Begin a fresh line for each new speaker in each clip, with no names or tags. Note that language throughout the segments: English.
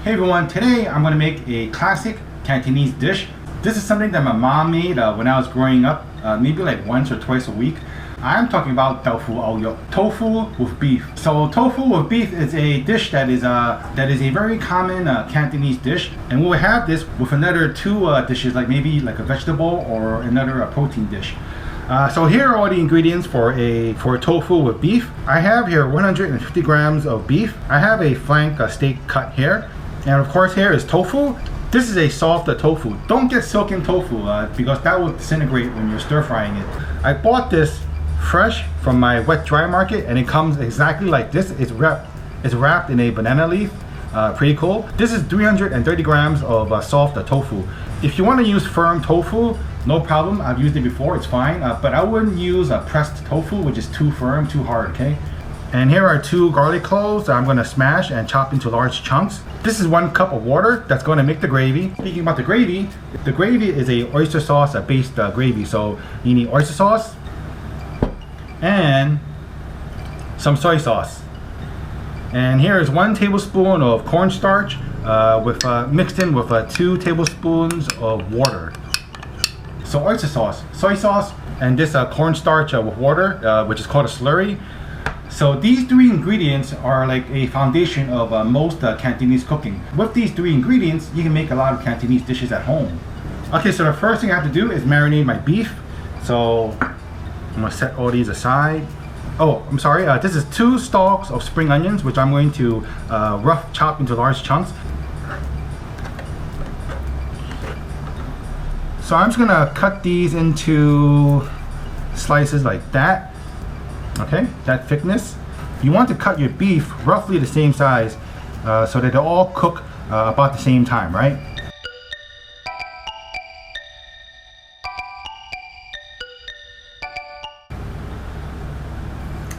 Hey everyone, today I'm going to make a classic Cantonese dish. This is something that my mom made when I was growing up, maybe like once or twice a week. I'm talking about tofu with beef. So tofu with beef is a dish that is a very common Cantonese dish, and we'll have this with another two dishes, like maybe like a vegetable or another protein dish. So here are all the ingredients for a tofu with beef. I have here 150 grams of beef. I have a flank steak cut here. And of course here is tofu. This is a soft tofu. Don't get silken tofu because that will disintegrate when you're stir frying it. I bought this fresh from my wet dry market, and it comes exactly like this. It's wrapped in a banana leaf. Pretty cool. This is 330 grams of soft tofu. If you want to use firm tofu, no problem. I've used it before, it's fine. But I wouldn't use pressed tofu, which is too firm, too hard, okay? And here are 2 garlic cloves that I'm going to smash and chop into large chunks. This is 1 cup of water that's going to make the gravy. Speaking about the gravy is a oyster sauce based gravy. So you need oyster sauce and some soy sauce. And here is 1 tablespoon of cornstarch mixed in with 2 tablespoons of water. So oyster sauce, soy sauce, and this cornstarch with water, which is called a slurry. So these 3 ingredients are like a foundation of most Cantonese cooking. With these 3 ingredients, you can make a lot of Cantonese dishes at home. Okay, so the first thing I have to do is marinate my beef. So I'm gonna set all these aside. Oh, I'm sorry, this is 2 stalks of spring onions, which I'm going to rough chop into large chunks. So I'm just gonna cut these into slices like that. Okay, that thickness. You want to cut your beef roughly the same size so that they all cook about the same time, right?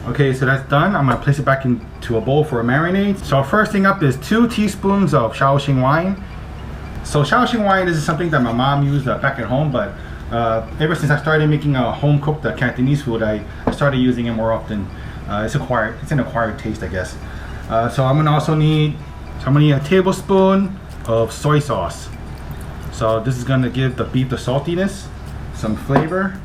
Okay, so that's done. I'm gonna place it back into a bowl for a marinade. So first thing up is 2 teaspoons of Shaoxing wine. So Shaoxing wine is something that my mom used back at home, but ever since I started making home-cooked Cantonese food, I started using it more often. It's an acquired taste, I guess. So I'm gonna also need a tablespoon of soy sauce. So this is gonna give the beef the saltiness, some flavor.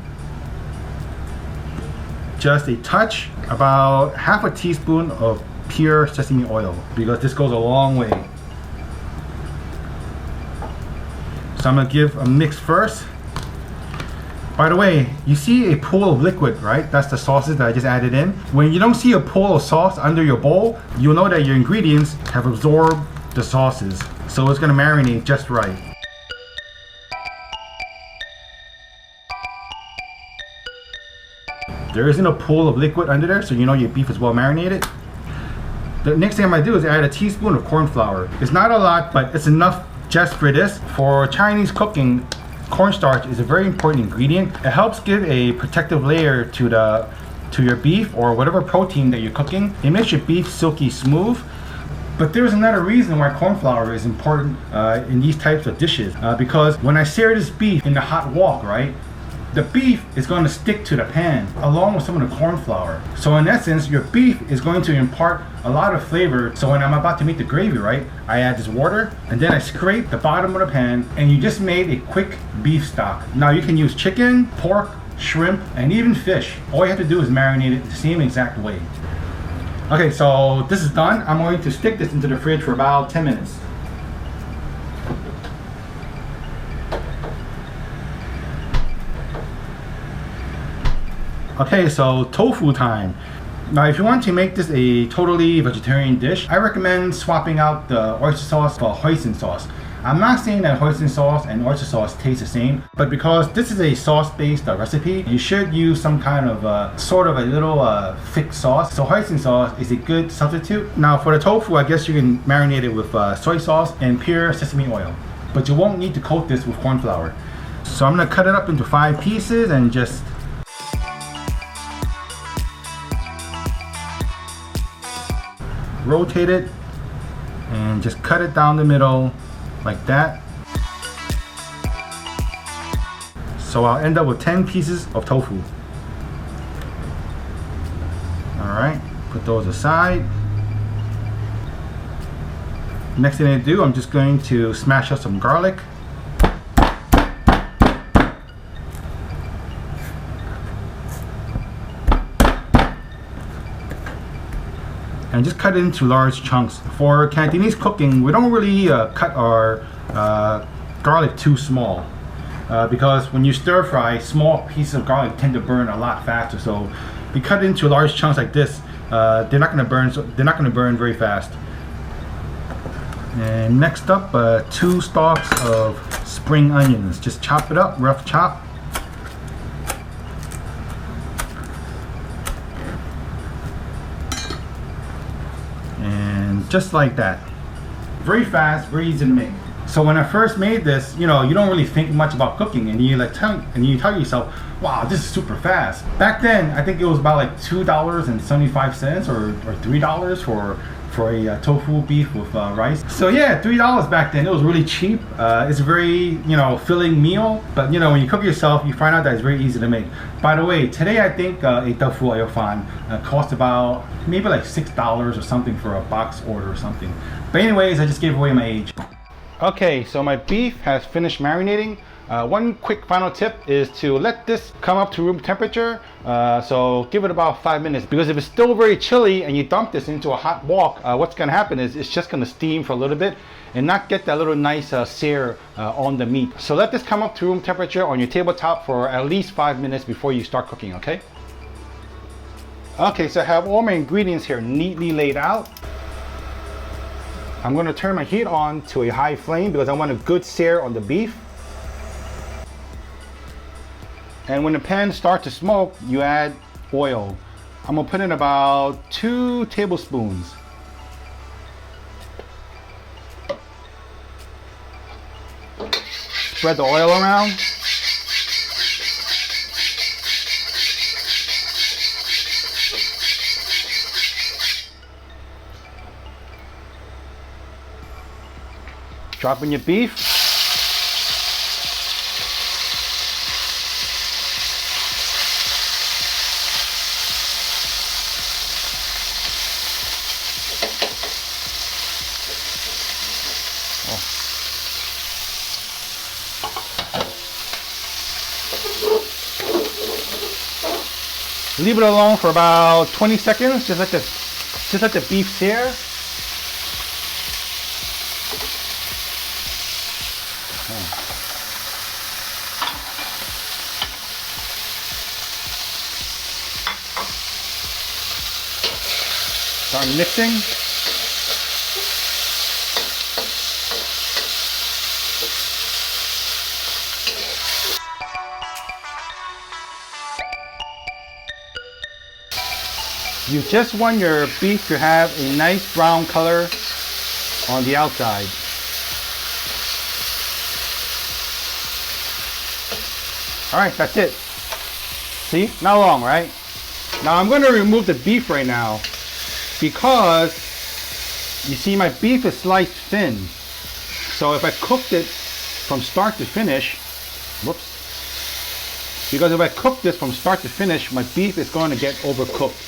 Just a touch, about half a teaspoon of pure sesame oil, because this goes a long way. So I'm gonna give a mix first. By the way, you see a pool of liquid, right? That's the sauces that I just added in. When you don't see a pool of sauce under your bowl, you'll know that your ingredients have absorbed the sauces. So it's gonna marinate just right. There isn't a pool of liquid under there, so you know your beef is well marinated. The next thing I'm gonna do is add a teaspoon of corn flour. It's not a lot, but it's enough just for this. For Chinese cooking, cornstarch is a very important ingredient. It helps give a protective layer to your beef or whatever protein that you're cooking. It makes your beef silky smooth. But there's another reason why corn flour is important in these types of dishes. Because when I sear this beef in the hot wok, right, the beef is going to stick to the pan along with some of the corn flour. So in essence, your beef is going to impart a lot of flavor. So when I'm about to make the gravy, right, I add this water and then I scrape the bottom of the pan, and you just made a quick beef stock. Now you can use chicken, pork, shrimp, and even fish. All you have to do is marinate it the same exact way. Okay, so this is done. I'm going to stick this into the fridge for about 10 minutes. Okay, so tofu time. Now if you want to make this a totally vegetarian dish, I recommend swapping out the oyster sauce for hoisin sauce. I'm not saying that hoisin sauce and oyster sauce taste the same, but because this is a sauce-based recipe, you should use some kind of sort of a little thick sauce. So hoisin sauce is a good substitute. Now for the tofu, I guess you can marinate it with soy sauce and pure sesame oil, but you won't need to coat this with corn flour. So I'm gonna cut it up into 5 pieces and just rotate it and just cut it down the middle like that. So I'll end up with 10 pieces of tofu. Alright, put those aside. Next thing I do, I'm just going to smash up some garlic. And just cut it into large chunks. For Cantonese cooking, we don't really cut our garlic too small because when you stir fry, small pieces of garlic tend to burn a lot faster. So if you cut it into large chunks like this, they're not going to burn. They're not going to burn very fast. And next up, 2 stalks of spring onions. Just chop it up, rough chop. And just like that. Very fast, very easy to make. So when I first made this, you know, you don't really think much about cooking, and you tell yourself, wow, this is super fast. Back then, I think it was about like $2.75 or $3 for a tofu beef with rice. So yeah, $3 back then. It was really cheap. It's a very, you know, filling meal. But you know, when you cook yourself, you find out that it's very easy to make. By the way, today I think a tofu oil fan cost about maybe like $6 or something for a box order or something. But anyways, I just gave away my age. Okay, so my beef has finished marinating. One quick final tip is to let this come up to room temperature. So give it about 5 minutes, because if it's still very chilly and you dump this into a hot wok, what's going to happen is it's just going to steam for a little bit and not get that little nice sear on the meat. So let this come up to room temperature on your tabletop for at least 5 minutes before you start cooking, okay? Okay, so I have all my ingredients here neatly laid out. I'm going to turn my heat on to a high flame because I want a good sear on the beef. And when the pan starts to smoke, you add oil. I'm going to put in about 2 tablespoons. Spread the oil around. Drop in your beef. Leave it alone for about 20 seconds. Just let the beef sear. Start mixing. You just want your beef to have a nice brown color on the outside. All right, that's it. See, not long, right? Now I'm going to remove the beef right now because you see my beef is sliced thin. So if I cooked it from start to finish, because if I cook this from start to finish, my beef is going to get overcooked.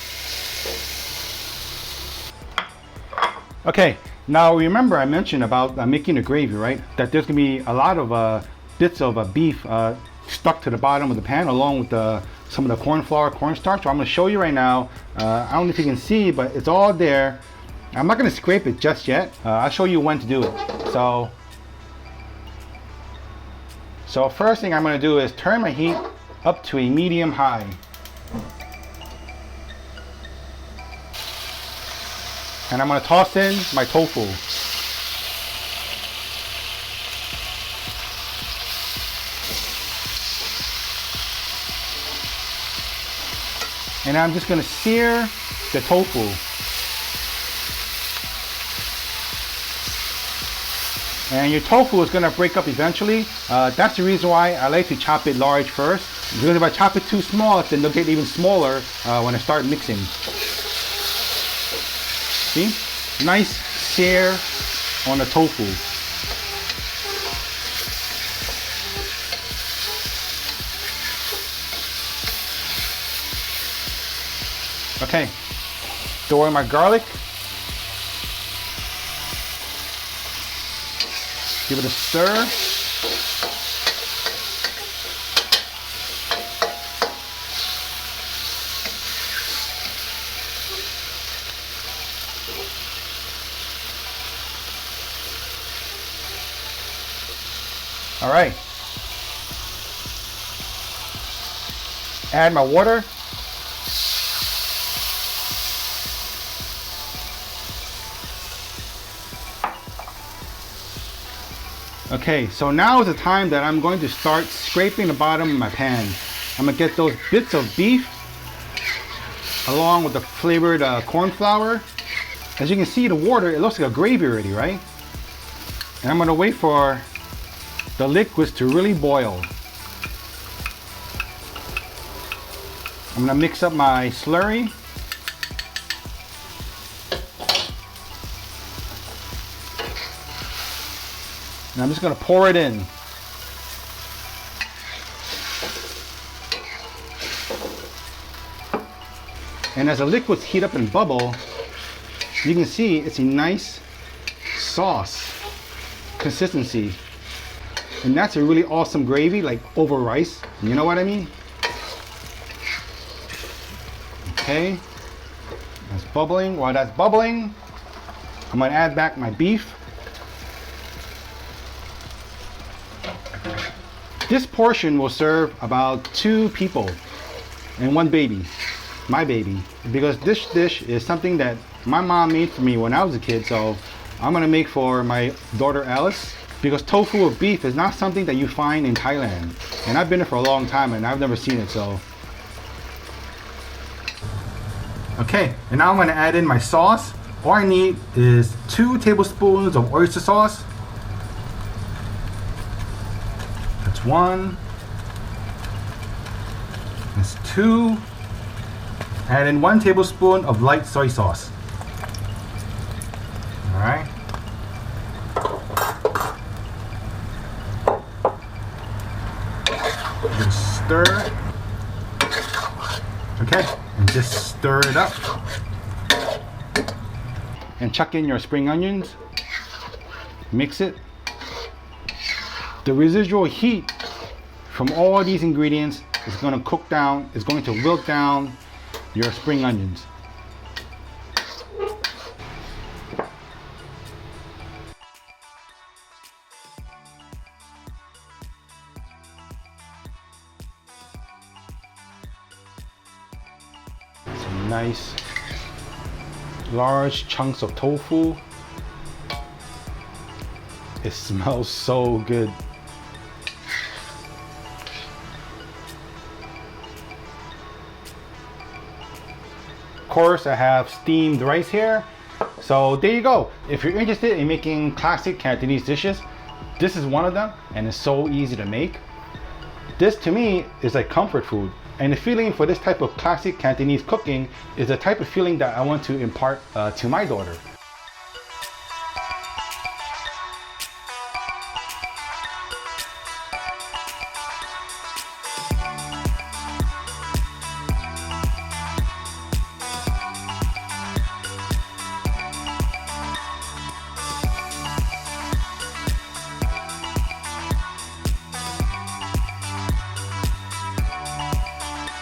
Okay, now remember I mentioned about making a gravy, right? That there's going to be a lot of bits of beef stuck to the bottom of the pan along with some of the cornstarch. So I'm going to show you right now. I don't know if you can see, but it's all there. I'm not going to scrape it just yet. I'll show you when to do it. So first thing I'm going to do is turn my heat up to a medium high. And I'm going to toss in my tofu. And I'm just going to sear the tofu. And your tofu is going to break up eventually. That's the reason why I like to chop it large first. Because if I chop it too small, then they'll get even smaller when I start mixing. See? Nice sear on the tofu. Okay, throw in my garlic. Give it a stir. All right. Add my water. Okay, so now is the time that I'm going to start scraping the bottom of my pan. I'm gonna get those bits of beef along with the flavored corn flour. As you can see, the water, it looks like a gravy already, right? And I'm gonna wait for the liquids to really boil. I'm gonna mix up my slurry. And I'm just gonna pour it in. And as the liquids heat up and bubble, you can see it's a nice sauce consistency. And that's a really awesome gravy, like over rice. You know what I mean? Okay, that's bubbling. While that's bubbling, I'm gonna add back my beef. This portion will serve about 2 people and 1 baby, my baby, because this dish is something that my mom made for me when I was a kid, so I'm gonna make for my daughter Alice, because tofu with beef is not something that you find in Thailand, and I've been there for a long time and I've never seen it, so. Okay, and now I'm gonna add in my sauce. All I need is 2 tablespoons of oyster sauce. That's 1. That's 2. Add in 1 tablespoon of light soy sauce. All right. Just stir. Okay, and just stir it up. And chuck in your spring onions. Mix it. The residual heat from all these ingredients is going to cook down, is going to wilt down your spring onions. Some nice large chunks of tofu. It smells so good. Of course, I have steamed rice here. So there you go. If you're interested in making classic Cantonese dishes, this is one of them, and it's so easy to make. This to me is like comfort food. And the feeling for this type of classic Cantonese cooking is the type of feeling that I want to impart to my daughter.